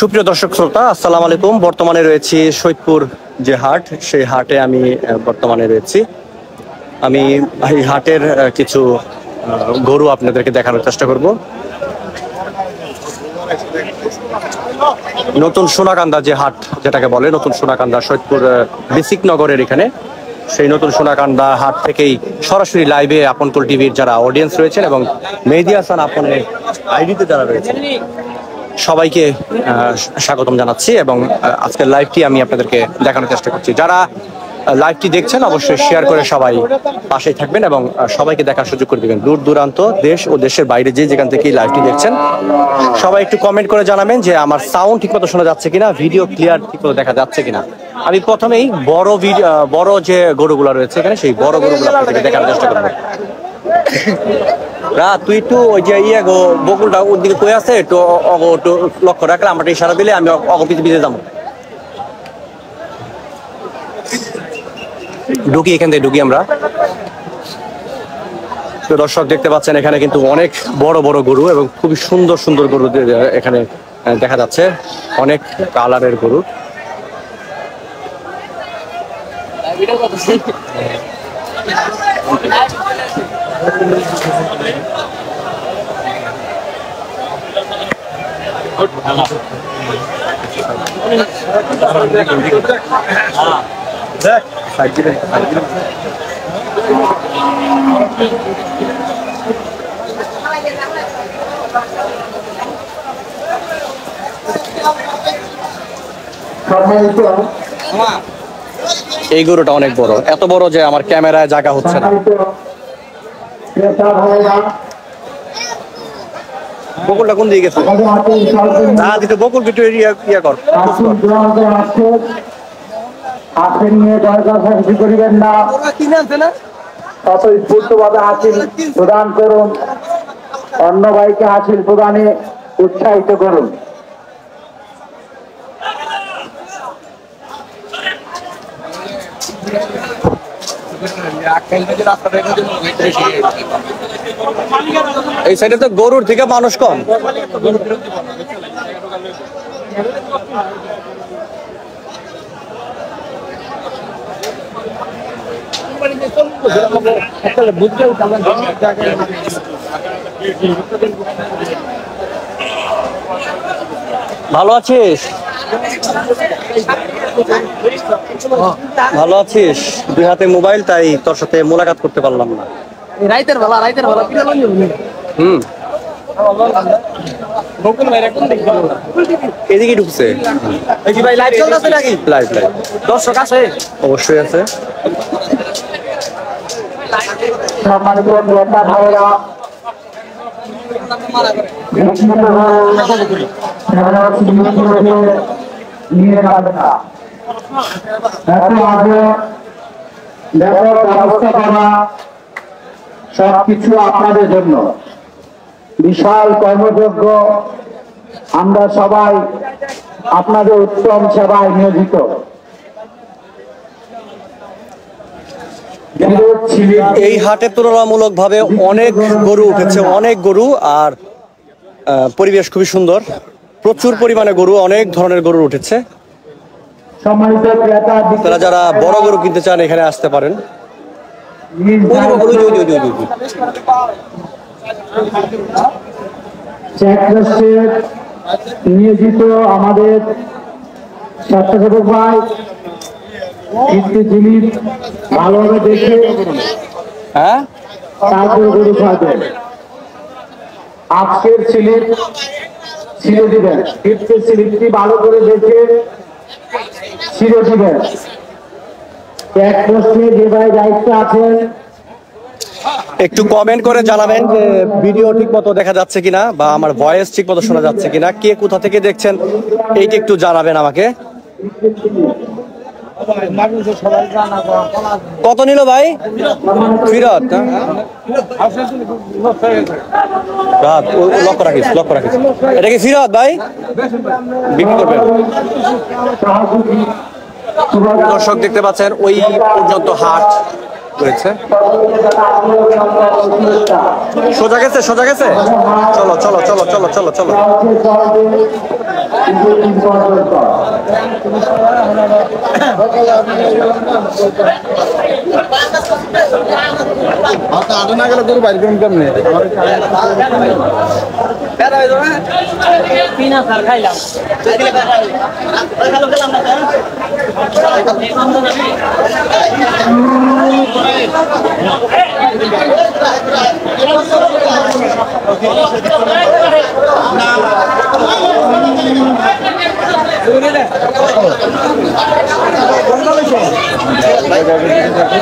সুপ্রিয় দর্শক শ্রোতা, আসসালামু আলাইকুম। বর্তমানে রয়েছি সৈয়দপুর যে হাট, সেই হাটে আমি বর্তমানে রয়েছি। আমি এই হাটের কিছু গরু আপনাদেরকে দেখানোর চেষ্টা করব। নতুন সোনাকান্দা যে হাট যেটাকে বলে, নতুন সোনাকান্দা সৈয়দপুর বিসিক নগরের এখানে, সেই নতুন সোনাকান্দা হাট থেকেই সরাসরি লাইভে আপনকুল টিভির যারা অডিয়েন্স রয়েছেন এবং মেহেদী হাসান আপনের আইডিতে যারা রয়েছেন সবাইকে স্বাগতম জানাচ্ছি এবং আজকের লাইভটি আমি আপনাদেরকে দেখানোর চেষ্টা করছি। যারা লাইভটি দেখছেন অবশ্যই শেয়ার করে সবাই পাশেই থাকবেন এবং সবাইকে দেখার সুযোগ করে দেবেন। দূর দূরান্ত দেশ ও দেশের বাইরে যেখান থেকে লাইভটি দেখছেন সবাই একটু কমেন্ট করে জানাবেন যে আমার সাউন্ড ঠিকমতো শোনা যাচ্ছে কিনা, ভিডিও ক্লিয়ার ঠিকমতো দেখা যাচ্ছে কিনা। আমি প্রথমেই বড় যে গরুগুলো রয়েছে এখানে, সেই বড় গরুগুলো আপনাদেরকে দেখার চেষ্টা করবো। তুই একটু ওই যে বকুলটা ওর দিকে কয়ে আছে, একটু একটু লক্ষ্য রাখলে আমার ইশারা দিলে আমি পিছিয়ে যাবো। ঢুকি, এখান থেকে ঢুকি আমরা। তো দর্শক দেখতে পাচ্ছেন এখানে কিন্তু অনেক বড় বড় গরু এবং খুবই সুন্দর সুন্দর গরু এখানে দেখা যাচ্ছে, অনেক কালারের গরু। এই গরুটা অনেক বড়, এত বড় যে আমার ক্যামেরায় জায়গা হচ্ছে না। বকুলটা কোন দিকে গেছে? না দিতে বকুল একটু ইয়া কর। করিবেন না, তত স্ফূর্তভাবে হাসিল প্রদান করুন, অন্য ভাইকে হাসিল প্রদানে উৎসাহিত করুন। এই সাইডে তো গরুর থেকে মানুষ কম। ভালো আছিস? ভালো আছিস? দুই হাতে মোবাইল, তাই তোর সাথে মোলাকাত করতে পারলাম না। এদিকে ঢুকছে লাইভ। দর্শক আছে? অবশ্যই আছে। সবকিছু আপনাদের জন্য বিশাল কর্মযজ্ঞ, আমরা সবাই আপনাদের উত্তম সেবায় নিয়োজিত। এই হাটে তুলনামূলক ভাবে অনেক গরু উঠেছে, অনেক গরু, আর পরিবেশ খুবই সুন্দর। প্রচুর পরিমাণে গরু, অনেক ধরনের গরু উঠেছে। তারা যারা বড় গরু কিনতে চান এখানে আসতে পারেন। নিয়োজিত আমাদের স্বেচ্ছাসেবক ভাই জিনিস ভালোভাবে দেখে তারপর গরু খাবেন। আজকের স্লিপ ছিঁড়ে দিবেন, ফিফথের স্লিপটি ভালো করে দেখে ছিঁড়ে দিবেন। এক প্রশ্নে যে ভাই দায়িত্ব আছেন একটু কমেন্ট করে জানাবেন যে ভিডিও ঠিক মতো দেখা যাচ্ছে কিনা বা আমার ভয়েস ঠিক মতো শোনা যাচ্ছে কিনা, কে কোথা থেকে দেখছেন এইটা একটু জানাবেন আমাকে। কত নিল ভাই? ফিরত লক্ষ্য রাখিস, লক্ষ্য রাখিস। এটা কি ফিরত ভাই? বিক্রি করবেন? দর্শক দেখতে পাচ্ছেন ওই পর্যন্ত হাট করেছে। সোজা গেছে, সোজা গেছে। চলো চলো চলো চলো চলো চলো। না গেলে গরু বাইর করুন কেমনে?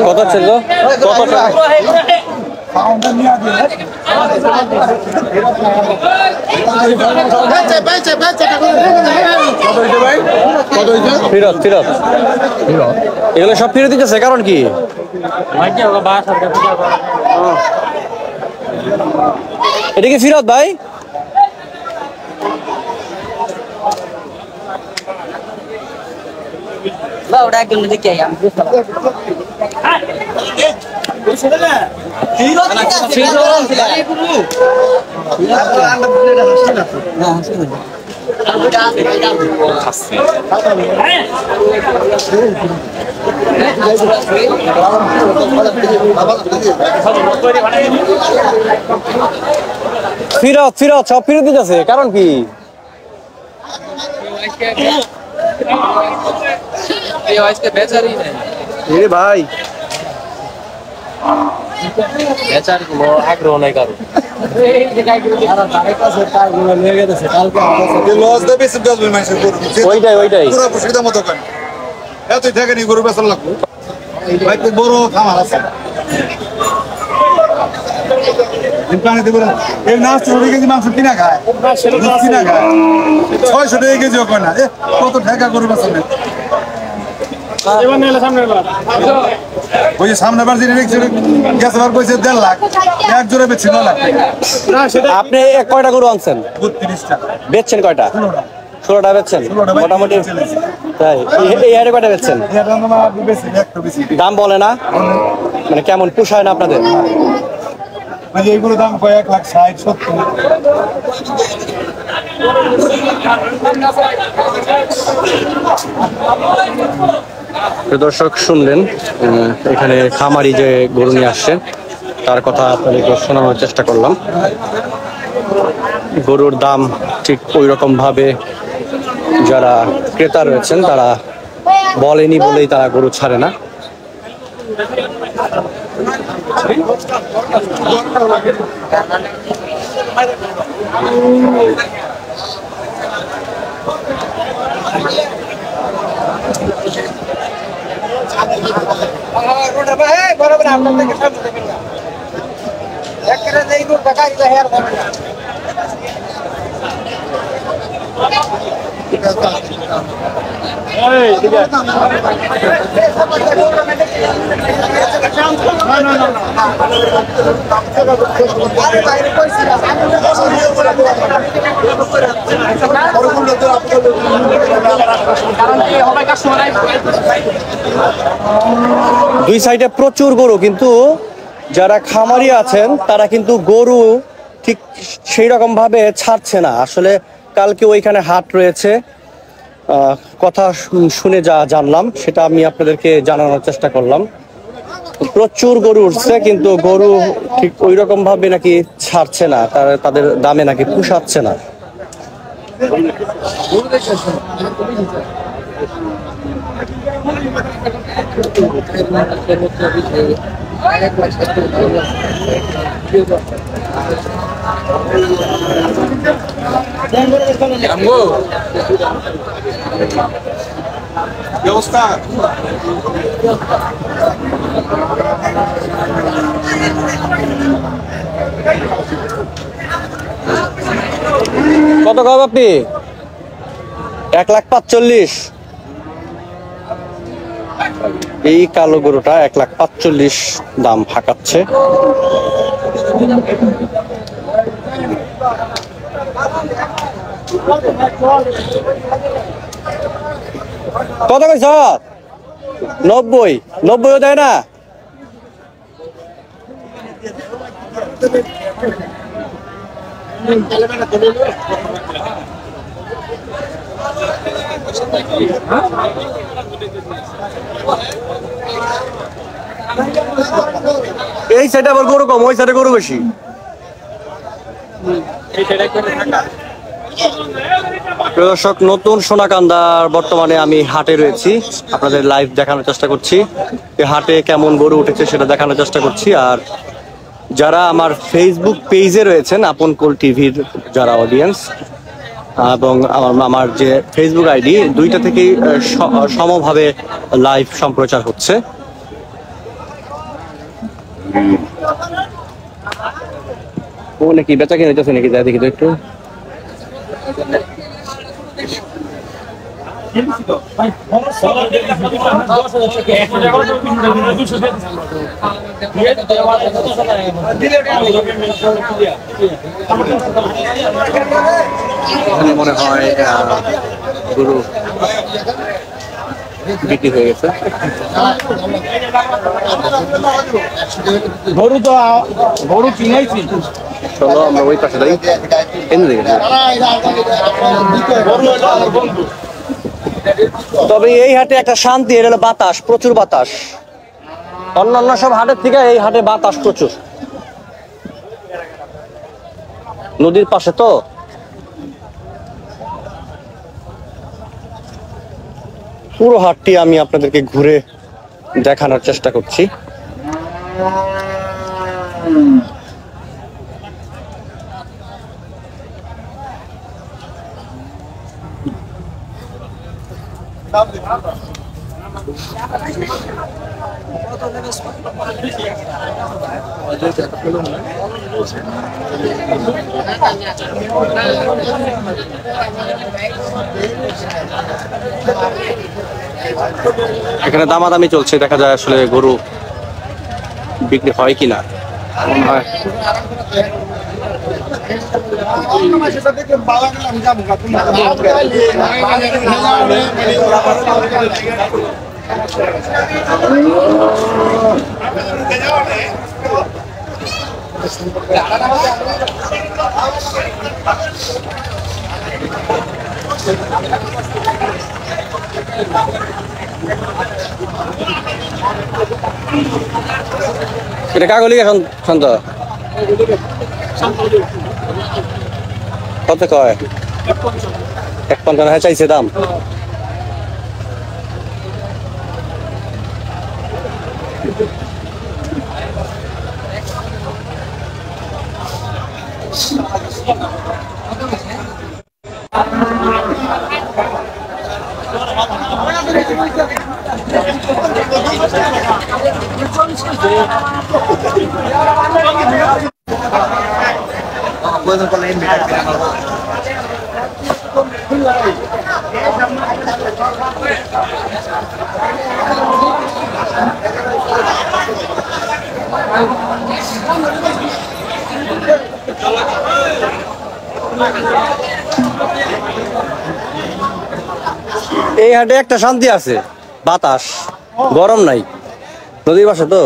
কত ছিল? কত ফিরত ফিরত এগুলো সব ফিরত দিতেছে, কারণ কি? এটা কি ফিরত ভাই? ওটা একজন দেখে আমি ফিরত ফিরত সব ফিরত দিতেছে, কারণ কি? ভাই বেচার কোনো আগ্রহ নাই কারো। ওইটাই ওইটাই গরু বেচার লাগবে বড় খামার আছে। মাংস কিনা খায়, কিনা খায় 600 টাকা কেজিও কয় না। কত টাকা গরু বেচার ওই যে সামনে বার যিনি গেছে বার কইছে 1.5 লাখ, এক জোড়া বেচছি 9 লাখ। আপনি কয়টা গরু আনছেন? 32টা। বেচছেন কয়টা? 16টা বেচছেন মোটামুটি। তাই এই হারে কয়টা বেচছেন? দাম বলে না, মানে কেমন পোষায় না আপনাদের? এইগুলো দাম কয় 1,60,70। দর্শক শুনলেন, এখানে খামারি যে গরু নিয়ে আসছে তার কথা আপনাদেরকে শোনানোর চেষ্টা করলাম। গরুর দাম ঠিক ওই রকম ভাবে যারা ক্রেতা রয়েছেন তারা বলেনি বলেই তারা গরু ছাড়ে না। দুই সাইডে প্রচুর গরু, কিন্তু যারা খামারি আছেন তারা কিন্তু গরু ঠিক সেই রকম ভাবে ছাড়ছে না। আসলে কালকে ওইখানে হাট রয়েছে, কথা শুনে যা জানলাম সেটা আমি আপনাদেরকে জানানোর চেষ্টা করলাম। প্রচুর গরু উঠছে, কিন্তু গরু ঠিক ওই রকম ভাবে নাকি ছাড়ছে না, তাদের দামে নাকি পোষাচ্ছে না। ব্যবস্থা কত কব আপনি? 1,45,000। এই কালো গরুটা 1,45,000 দাম হাঁকাচ্ছে। কত কইছ? 90 90ও দেয় না। এই সাইডে আবার গরু কম, ওই সাইডে গরু বেশি। দর্শক, নতুন সোনাকান্দার বর্তমানে আমি হাটে রয়েছি, আপনাদের লাইভ দেখানোর চেষ্টা করছি। এই হাটে কেমন গরু উঠেছে সেটা দেখানোর চেষ্টা করছি। আর যারা আমার ফেসবুক পেজে রয়েছেন, আপন কুল টিভির যারা অডিয়েন্স, এবং আমার যে ফেসবুক আইডি, দুইটা থেকেই সমভাবে লাইভ সম্প্রচার হচ্ছে। ও নাকি বেচা কিনে হইতেছে নাকি, যাই দেখি তো একটু। মনে হয় গরু বিক্রি হয়ে গেছে। গরু কিনাইছি। চলো আমরা ওই পাশে যাই। তবে এই হাটে একটা শান্তি, এটা হলো বাতাস, প্রচুর বাতাস। অন্যান্য সব হাটের থেকে এই হাটে বাতাস প্রচুর, নদীর পাশে তো। পুরো হাটটি আমি আপনাদেরকে ঘুরে দেখানোর চেষ্টা করছি। এখানে দামাদামি চলছে, দেখা যায় আসলে গরু বিক্রি হয় কিনা। এটা কাগলি শান্ত কত কয়? 1.50 চাইছে দাম। এই হাটে একটা শান্তি আছে, বাতাস, গরম নাই, নদীর পাশে তো।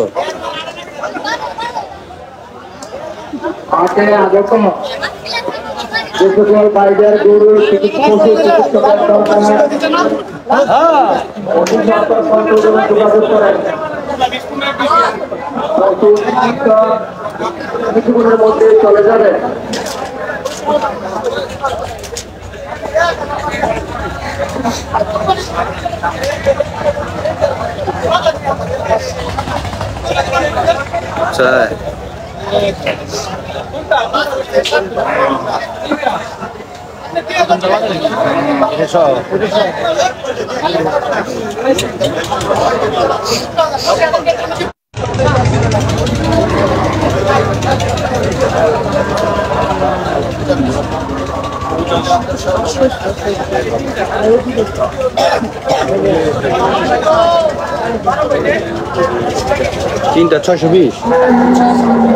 কিছুক্ষণের মধ্যে চলে যাবে। তিনটা 620,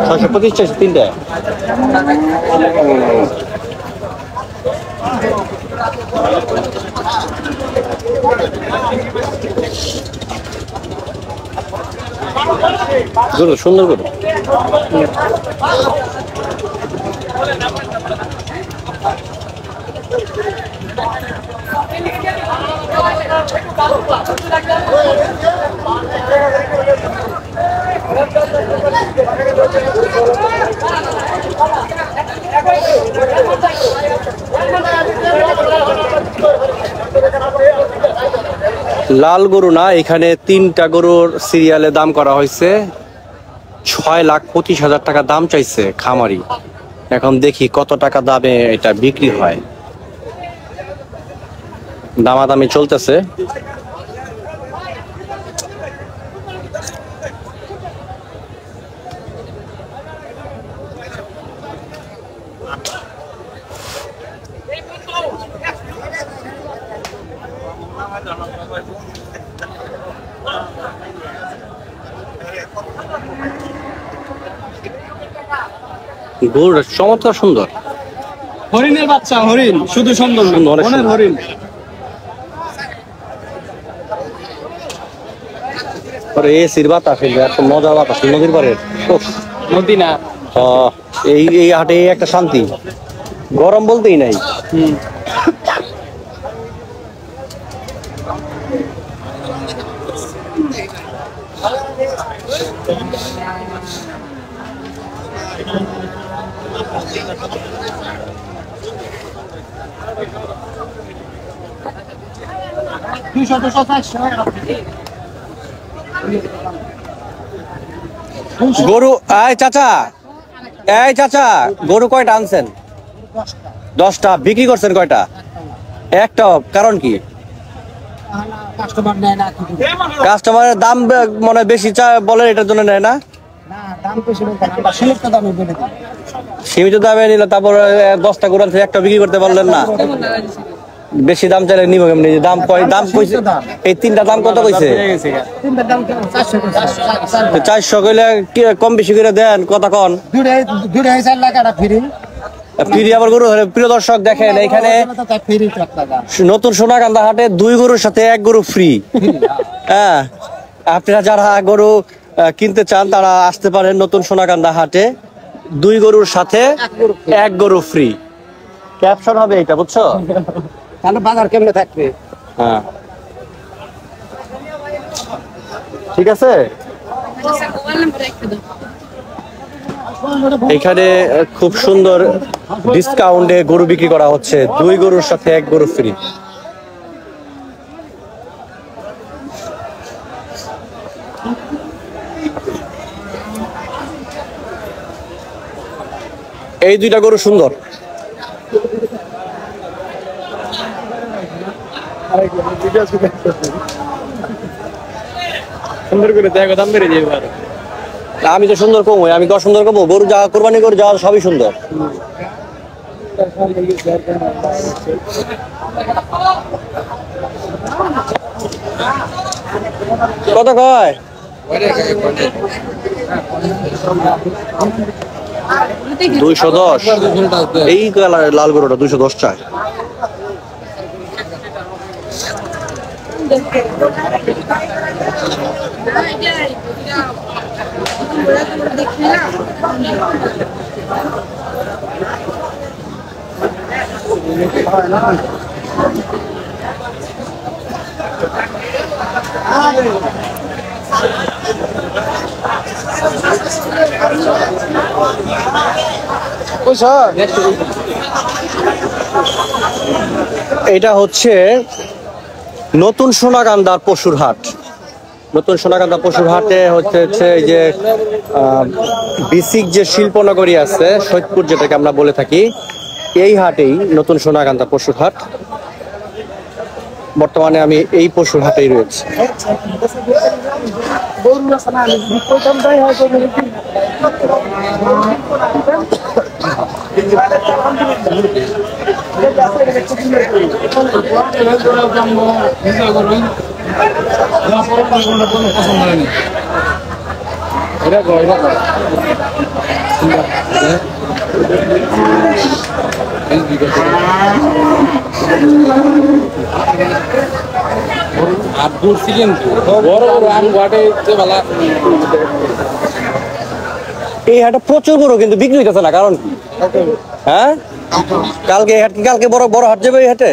625 চাইছে তিনটা। সুন্দর করে লাল গরু না, এখানে 3টা গরুর সিরিয়ালে দাম করা হয়েছে 6,25,000 টাকা দাম চাইছে খামারি। এখন দেখি কত টাকা দামে এটা বিক্রি হয়। দামাদামি চলতেছে। গরুটা চমৎকার সুন্দর। হরিণের বাচ্চা, হরিণ শুধু সুন্দর না, অনেক অনেক সুন্দর। হরিণ। এসির বাতাস, এত মজার বাতাস নদীর পারে। নদী না, এই এই হাটে একটা শান্তি, গরম বলতেই নাই। গরু এই চাচা, এই চাচা, গরু কয়টা আনছেন? 10টা। বিক্রি করছেন কয়টা? একটা। কারণ কি? কাস্টমারের দাম মনে হয় বেশি বলে, এটার জন্য নেয় না। সীমিত দামে নিলে তারপর 10টা গরু আনছে, একটা বিক্রি করতে পারলেন না। বেশি দাম চাইলে নিব কেমনি? দাম দাম কইছে, এই 3টা দাম কত কইছে? 400 কইলে কম বেশি করে দেন, কথা কন। ফ্রি আবার গরু। প্রিয় দর্শক দেখেন, এখানে নতুন সোনাকান্দা হাটে 2 গরুর সাথে 1 গরু ফ্রি। হ্যাঁ, আপনারা যারা গরু কিনতে চান তারা আসতে পারেন নতুন সোনাকান্দা হাটে। 2 গরুর সাথে 1 গরু ফ্রি। ক্যাপশন হবে এটা, বুঝছো? তাহলে বাজার কেমনে থাকবে? হ্যাঁ, ঠিক আছে। এখানে খুব সুন্দর ডিসকাউন্টে গরু বিক্রি করা হচ্ছে, 2 গরুর সাথে 1 গরু ফ্রি। এই 2টা গরু সুন্দর। সুন্দর করে দেখো, দাম বেড়ে যাবে। আমি তো সুন্দর কমো, আমি তো সুন্দর কমো। গরু যা কোরবানি করে যাওয়া সবই সুন্দর। কত কয়? 210। এই লাল গরুটা 210 চায়। এটা হচ্ছে নতুন সোনাকান্দার পশুর হাট। নতুন সোনাকান্দা পশুর হাটে হচ্ছে এই যে বেসিক যে শিল্পনগরী আছে সৈয়দপুর, যেটাকে আমরা বলে থাকি, এই হাটেই নতুন সোনাকান্দা পশুর হাট। বর্তমানে আমি এই পশুর হাটেই রয়েছে। আর ঘুরছি কিন্তু বড় বড় আম ঘাটে ভালো। এই হাটে প্রচুর গরু কিন্তু বিক্রি হইতেছে না, কারণ কি? হ্যাঁ, কালকে বড় বড় হাট যাবে এই হাটে।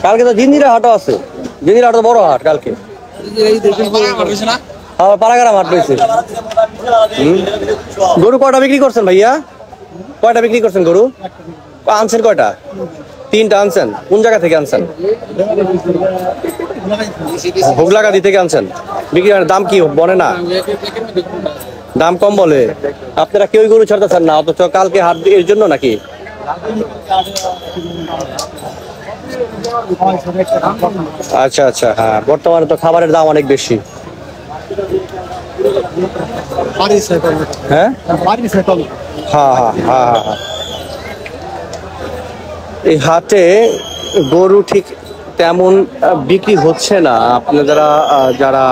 কালকে তো জিঞ্জিরা হাটও আছে, জিঞ্জিরা হাট তো বড় হাট কালকে। পাড়াগ্রাম হাট পেয়েছে। গরু কয়টা বিক্রি করছেন ভাইয়া? কয়টা বিক্রি করছেন গরু? আনছেন কয়টা? 3টা আনছেন। কোন জায়গা থেকে আনছেন? হুগলাগাদি থেকে আনছেন। বিক্রি দাম কি বলে না? দাম কম বলে। আপনারা কেউ গরু ছাড়তেছেন না, অথচ কালকে হাট এর জন্য নাকি? আচ্ছা আচ্ছা, হ্যাঁ, বর্তমানে তো খাবারের দাম অনেক বেশি। হ্যাঁ হ্যাঁ হ্যাঁ হ্যাঁ হ্যাঁ, এই হাটে গরু ঠিক তেমন বিক্রি হচ্ছে না। আপনারা যারা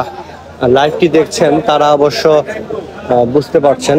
লাইভটি দেখছেন তারা অবশ্য বুঝতে পারছেন।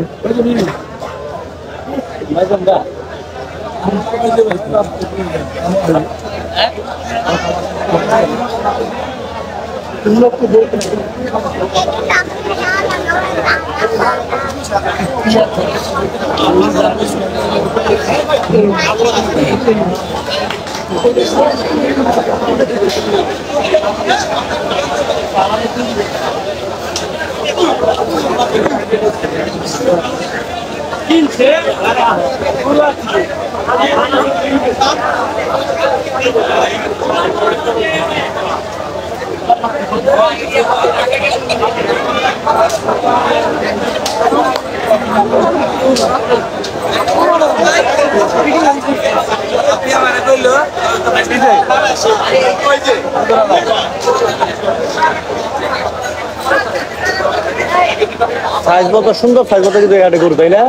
সাইজ মতো সুন্দর, সাইজ মতো কিন্তু এখানে গরু, তাই না?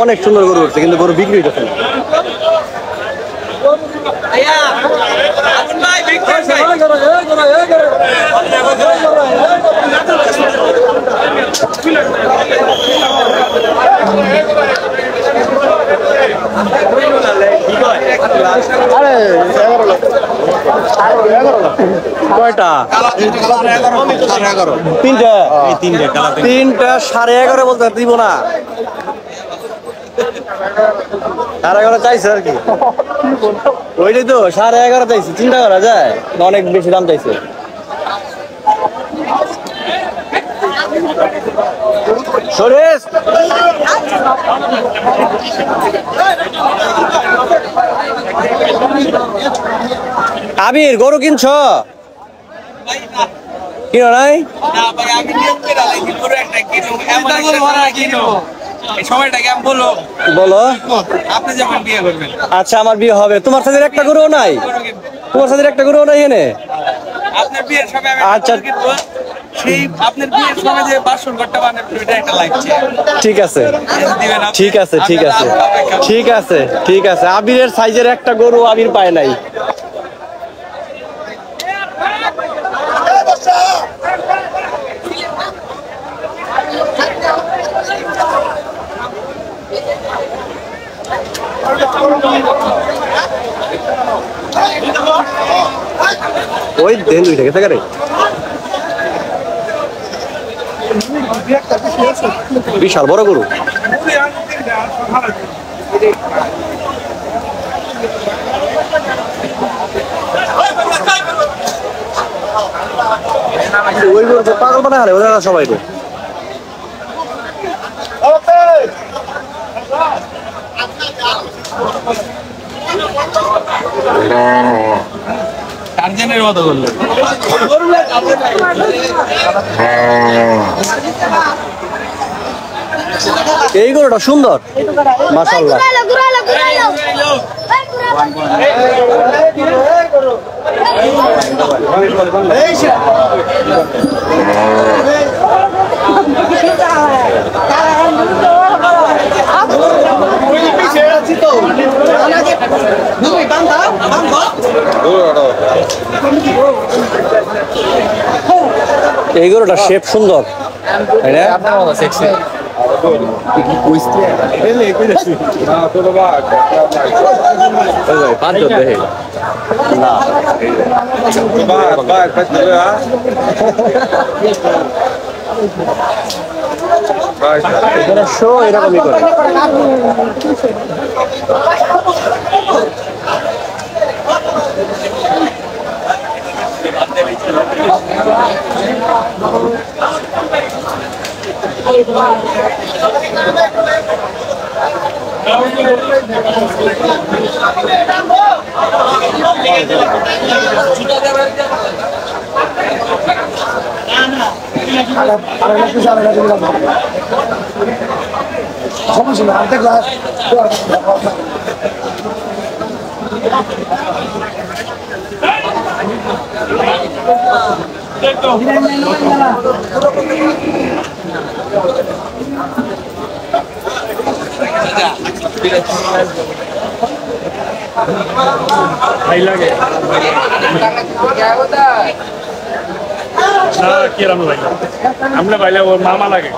অনেক সুন্দর গরু উঠছে, কিন্তু গরু বিক্রি হইতেছে না। কয়টা? 3টা। 3টা 11.5 বলতে দিব না। 11.5 চাইছে আর কি, ওইটাই তো 11.5 চাইছি। চিন্তা করা যায়, অনেক বেশি দাম চাইছে। সুরেশ, আবির গরু কিনছ? কিনো নাই? বলো। আচ্ছা, আমার বিয়ে হবে। তোমার সাথে একটা গরু নাই? তোমার সাথে একটা গরু নাই এনে? আচ্ছা, ঠিক আছে ঠিক আছে ঠিক আছে ঠিক আছে ঠিক আছে। আবিরের সাইজের একটা গরু আবির পায় নাই। ওই দেন দুইটা গেছে গারে, বিশাল বড় গরু। ওই গরু তো পাগল বানায় হারে ওরা সবাই। টার্জেনের মতো করলো। এই গরুটা সুন্দর, মাশাআল্লাহ। এই গরুটা শেপ সুন্দর, পাঁচজন দেখে না এখানে শো এরকমই করে। ভাই লাগে না কি রাম লাগে আমরা ভাইলে ওর মামা লাগে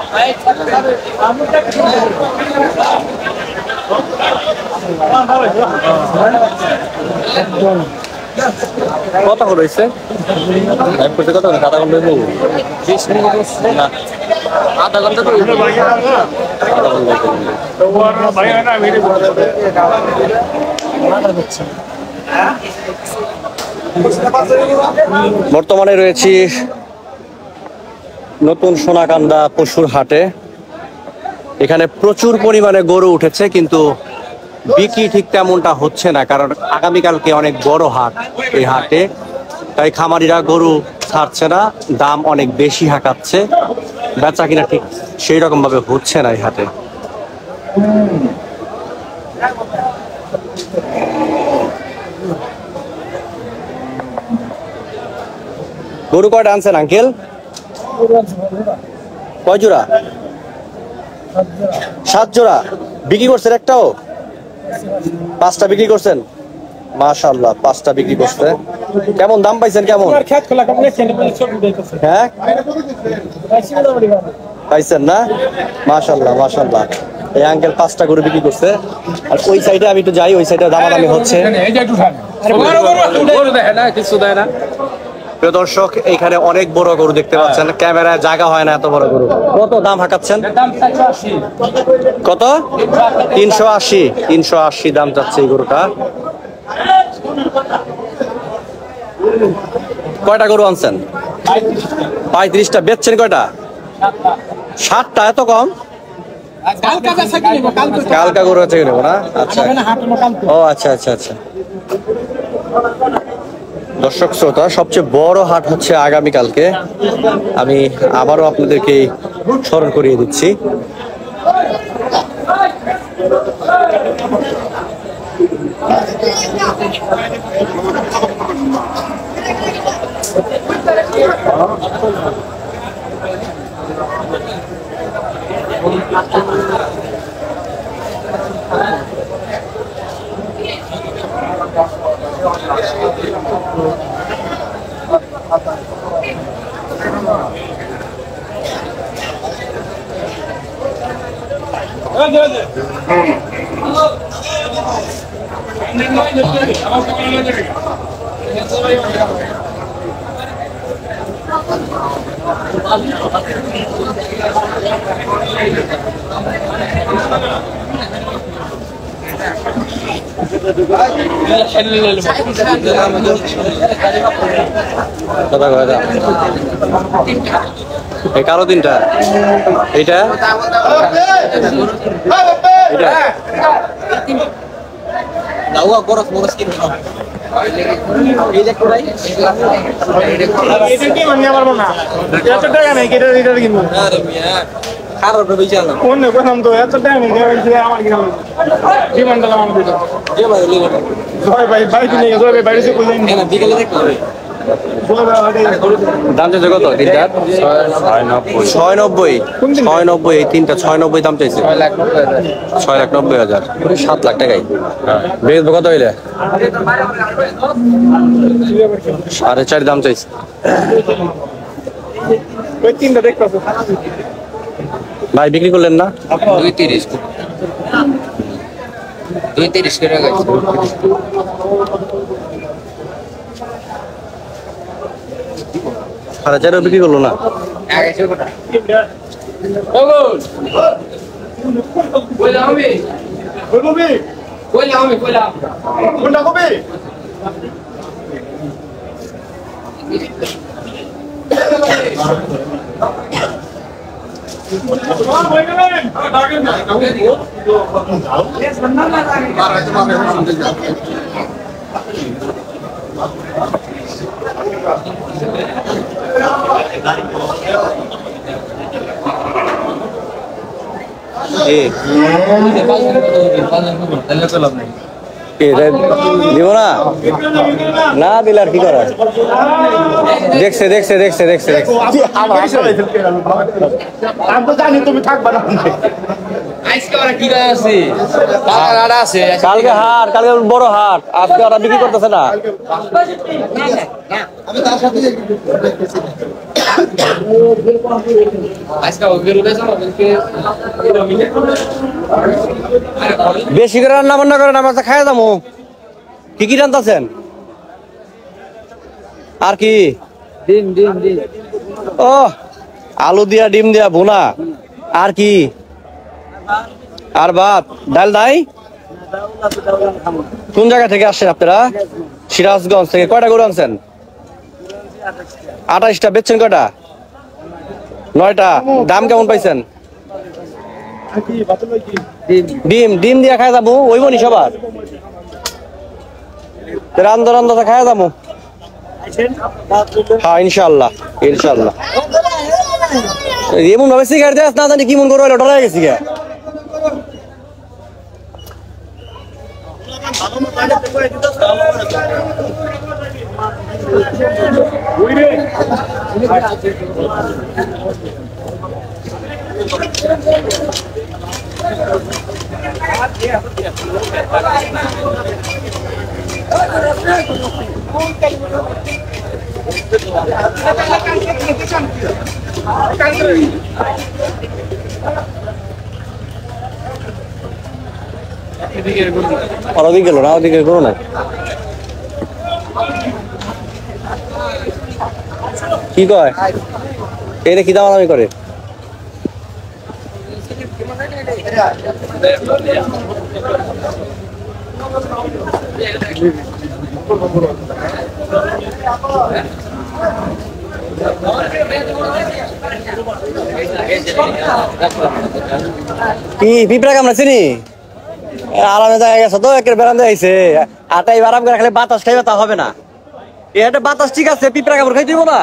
কত করে হয়েছে কত আধা ঘন্টা দেবো না আধা ঘন্টা তো বর্তমানে রয়েছি নতুন সোনাকান্দা পশুর হাটে। এখানে প্রচুর পরিমাণে গরু উঠেছে, কিন্তু বিক্রি ঠিক তেমনটা হচ্ছে না, কারণ আগামীকালকে অনেক বড় হাট এই হাটে, তাই খামারিরা গরু ছাড়ছে না, দাম অনেক বেশি হাঁকাচ্ছে, বেচা কিনা ঠিক সেই রকম ভাবে হচ্ছে না এই হাটে। গরু কয়টা আনছেন আঙ্কেল? কয় জোড়া? 7 জোড়া বিক্রি করছেন? একটাও? 5টা বিক্রি করছেন? মাশাআল্লাহ, 5টা বিক্রি করছে। কেমন দাম পাইছেন? কেমন হ্যাঁ পাইছেন না? মাশাআল্লাহ মাশাআল্লাহ। এই আঙ্কেল 5টা গরু বিক্রি করছে। আর ওই সাইডে আমি একটু যাই, ওই সাইডে দামাদামি হচ্ছে। প্রিয় দর্শক, এইখানে অনেক বড় গরু দেখতে পাচ্ছেন, ক্যামেরায় জায়গা হয় না এত বড় গরু। কত দাম হাঁকাচ্ছেন? কত? 380। 380 দাম চাচ্ছে এই গরুটা। কয়টা গরু আনছেন? 35টা। বেচছেন কয়টা? 7টা। এত কম? কালকা গরু আছে কিনবো না? আচ্ছা, ও আচ্ছা আচ্ছা আচ্ছা। দর্শক শ্রোতা, সবচেয়ে বড় হাট হচ্ছে আগামীকালকে। আমি আবারও আপনাদেরকে স্মরণ করিয়ে দিচ্ছি। কালো 3টা, এইটা দাম চাইছে কত? 3টা 690। 690 এই 3টা 690 দাম চাইছে। 6,90,000। 7 লাখ টাকাই বেচবো। কত হইলে? 4.5 দাম চাইছে। ভাই বিক্রি করলেন না? 230 করে গেছে। আর যারা বিক্রি করলো না? দিব না না দিলে আর কি করা? দেখছে দেখছে দেখছে দেখছে দেখছে আমি তো জানি তুমি থাকবা না। কালকে হাট, কালকে বড় হাট, আজকে ওরা বিক্রি করতেছে না। বেশি করে রান্না বান্না করেন, আমরা তো খাই দামো। কি কি রান্তাছেন? আর কি? ও আলু দিয়া ডিম দিয়া ভুনা, আর কি? আর ভাত ডাল নাই? কোন জায়গা থেকে আসছেন আপনারা? সিরাজগঞ্জ থেকে। কয়টা গরু আনছেন? 28টা। বেচছেন কয়টা? 9টা। দাম কেমন পাইছেন? ডিম ডিম দিয়া খাই যাবো, ওইব নি সবার? রান্দা রান্দা খাই যাবো। হ্যাঁ ইনশাল্লাহ ইনশাল্লাহ। এমন ভাবে সিগারেট দেয় না জানি কি মন করে ডরাই গেছি গা। ওদিকে গেল না, ওদিকে করো না। কি কয় এটা? কি দামাদামি করে? কি পিঁপড়া কামড়াচ্ছে নি? আরামে জায়গা গেছে তো, একের বেড়াতে আইছে। আটাই আরাম করে খালি বাতাস খাইবে, তা হবে না। এটা বাতাস ঠিক আছে, পিঁপড়া কামড় খাই দিব না?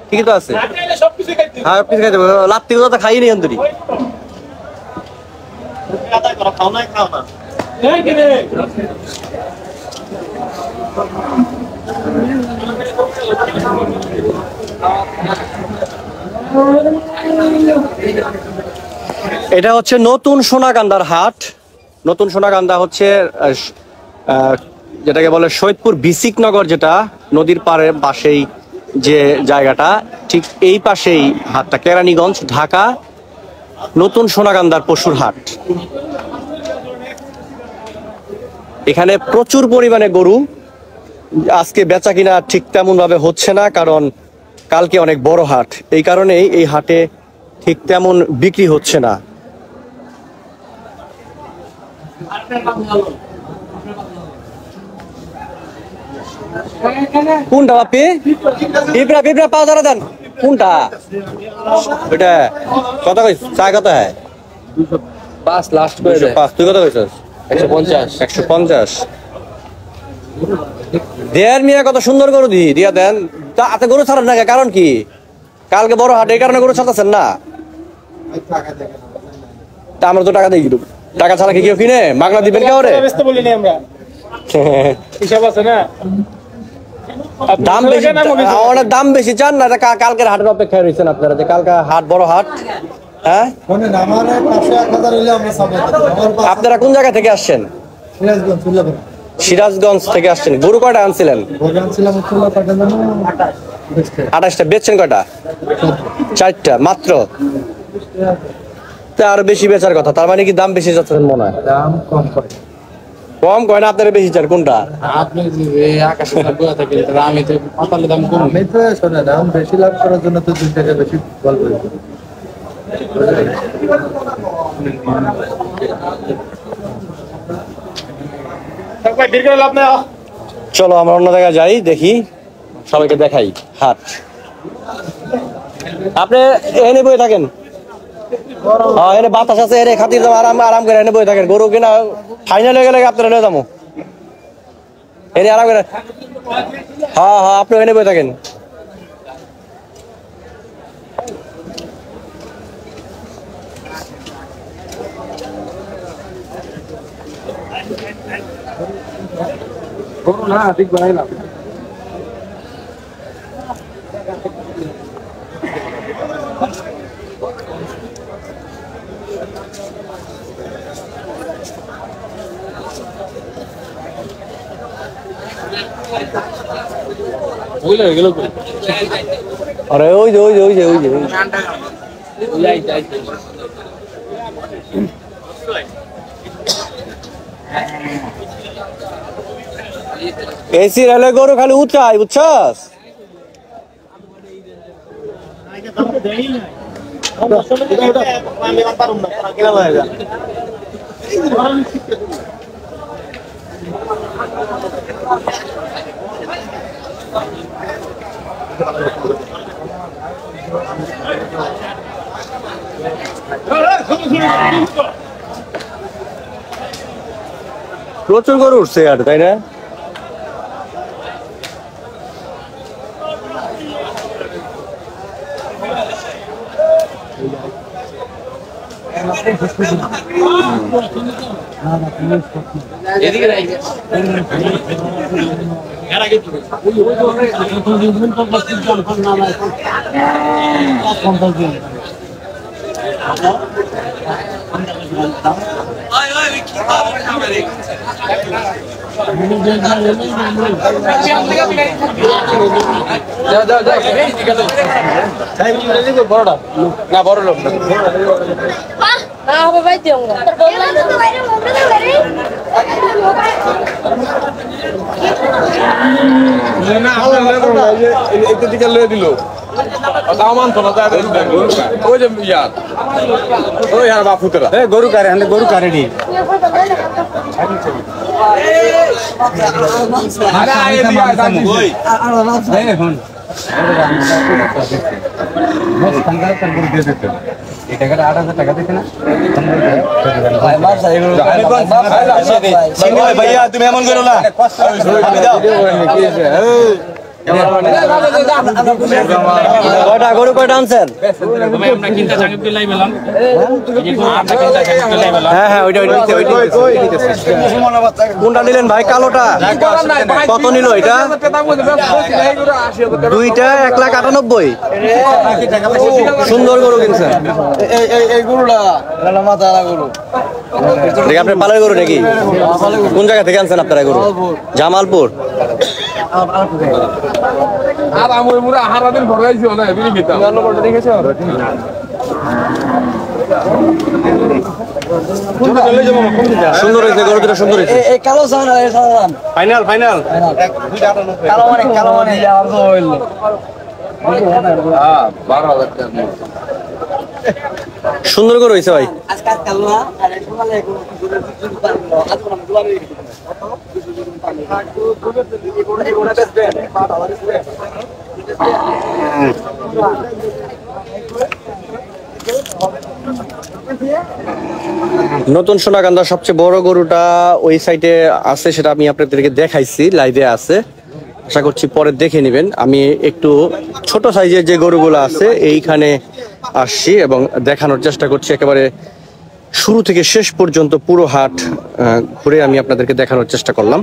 ঠিকই তো আছে। হ্যাঁ সবকিছু খাই দেবো, লাত্তি তো খাই নি অন্তরি। এটা হচ্ছে নতুন সোনাকান্দার হাট। নতুন সোনাকান্দা হচ্ছে যেটাকে বলে সৈয়দপুর বিসিক নগর, যেটা নদীর পাড়ের পাশেই যে জায়গাটা, ঠিক এই পাশেই হাটটা। কেরানীগঞ্জ, ঢাকা। নতুন সোনাকান্দার পশুর হাট। এখানে প্রচুর পরিমাণে গরু। আজকে বেচা কিনা ঠিক তেমন ভাবে হচ্ছে না, কারণ কালকে অনেক বড় হাট। এই কারণেই এই হাটে ঠিক তেমন বিক্রি হচ্ছে না। কোনটা বাপি? পিঁপড়া পিঁপড়া পাও ধরা দেন। কোনটা ওইটা? কত কইছ? চা কত? হ্যাঁ 5 লাস্ট করে 5। তুই কত কইছস? 150। 150 দেড় মিয়া। কত সুন্দর গরু দিয়া দেন। তাতে গরু ছাড়েন না, কারণ কি? কালকে বড় হাট, এই কারণে গরু ছাড়তেছেন না। তা আমরা তো টাকা দিয়ে দিই। টাকা ছাড়া কি কেউ কিনে? মাগনা দিবেন কে ওরে? দাম বেশি, অনেক দাম বেশি চান না। কালকের হাটের অপেক্ষায় রয়েছেন আপনারা, যে কালকে হাট বড় হাট। হ্যাঁ আপনারা কোন জায়গা থেকে আসছেন? সিরাজগঞ্জ থেকে আসছেন। গরু কয়টা আনছিলেন? 28টা। বেচছেন কয়টা? 4টা মাত্র। তো আর বেশি বেচার কথা, তার মানে কি দাম বেশি যাচ্ছেন মনে হয়? দাম কম করে কম কয় না, আপনারা বেশি চান কোনটা? আপনি আকাশে থাকেন, আমি তো পাতালে দাম কম। আমি তো শোনেন, দাম বেশি লাভ করার জন্য তো 2 টাকা বেশি বলবো। চলো আমরা অন্য জায়গায় যাই, দেখি সবাইকে দেখাই হাট। আপনি এনে বয়ে থাকেন, হ্যাঁ এনে বাতাস আছে, এনে খাতির দাম আরাম আরাম করে এনে বয়ে থাকেন। গরু কিনা ফাইনাল হয়ে গেলে আপনারা লয়ে যাবো, এনে আরাম করে। হ্যাঁ হ্যাঁ আপনি এনে বয়ে থাকেন। না ঠিক বানাইলাম। আরে ওই যে ওই যে ওই যে ওই যে এসি রেলে গরু খালি উঁচাই, বুঝছস? প্রচুর গরু উঠছে আর, তাই না? বড়টা না, বড় লোক দিকে লয়ে দিল গরু কারে গরু কারে নি টাকা দিতে না ভাইয়া, তুমি এমন করো না। কয়টা গরু কয়টা আনছেন? হ্যাঁ হ্যাঁ ওইটা কোনটা নিলেন ভাই? কালোটা কত নিল এটা? দুইটা 1,98,000। সুন্দর গরু কিনছেন। এই গরুটা মাথা গরু আপনার পালের গরু নাকি? কোন জায়গা থেকে আনছেন আপনারা গরু? জামালপুর। আর আমি পুরো হারাদিন ভরাইছি না বিলি খেতাম অন্য দেখেছো সুন্দর হয়েছে গরু দুটো, সুন্দর হয়েছে। এই কালো সান এই সান ফাইনাল ফাইনাল কালো মানে আর তো হইল হ্যাঁ 12,000 টাকা সুন্দর গরু হয়েছে ভাই। আজকাল কালো না আর সকালে আজ কোন দুলারে নতুন সোনাকান্দার সবচেয়ে বড় গরুটা ওই সাইডে আছে, সেটা আমি আপনাদেরকে দেখাইছি, লাইভে আছে, আশা করছি পরে দেখে নেবেন। আমি একটু ছোট সাইজের যে গরুগুলো আছে এইখানে আসছি এবং দেখানোর চেষ্টা করছি। একেবারে শুরু থেকে শেষ পর্যন্ত পুরো হাট ঘুরে আমি আপনাদেরকে দেখানোর চেষ্টা করলাম।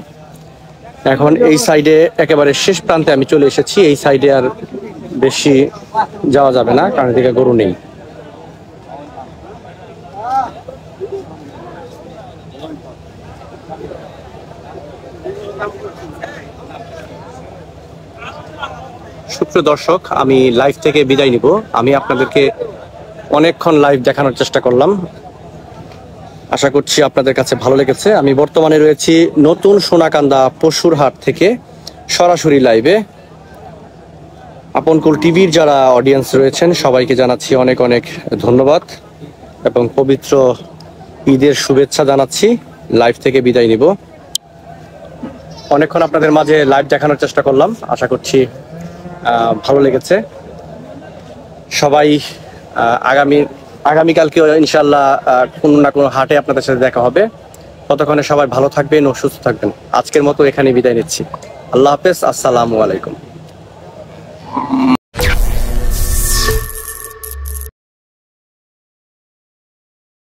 এখন এই সাইডে একেবারে শেষ প্রান্তে আমি চলে এসেছি। এই সাইডে আর বেশি যাওয়া যাবে না, কারণ এদিকে গরু নেই। সুপ্রিয় দর্শক, আমি লাইভ থেকে বিদায় নিব। আমি আপনাদেরকে অনেকক্ষণ লাইভ দেখানোর চেষ্টা করলাম, আশা করছি আপনাদের কাছে ভালো লেগেছে। আমি বর্তমানে রয়েছি নতুন সোনাকান্দা পশুর হাট থেকে সরাসরি লাইভে। আপনকুল টিভির যারা অডিয়েন্স রয়েছেন সবাইকে জানাচ্ছি অনেক অনেক ধন্যবাদ এবং পবিত্র ঈদের শুভেচ্ছা জানাচ্ছি। লাইভ থেকে বিদায় নিব। অনেকক্ষণ আপনাদের মাঝে লাইভ দেখানোর চেষ্টা করলাম, আশা করছি ভালো লেগেছে। সবাই আগামীকালকে ইনশাল্লাহ কোনো না কোনো হাটে আপনাদের সাথে দেখা হবে। ততক্ষণে সবাই ভালো থাকবেন ও সুস্থ থাকবেন। আজকের মতো এখানে বিদায় নিচ্ছি। আল্লাহ হাফেজ, আসসালামু আলাইকুম।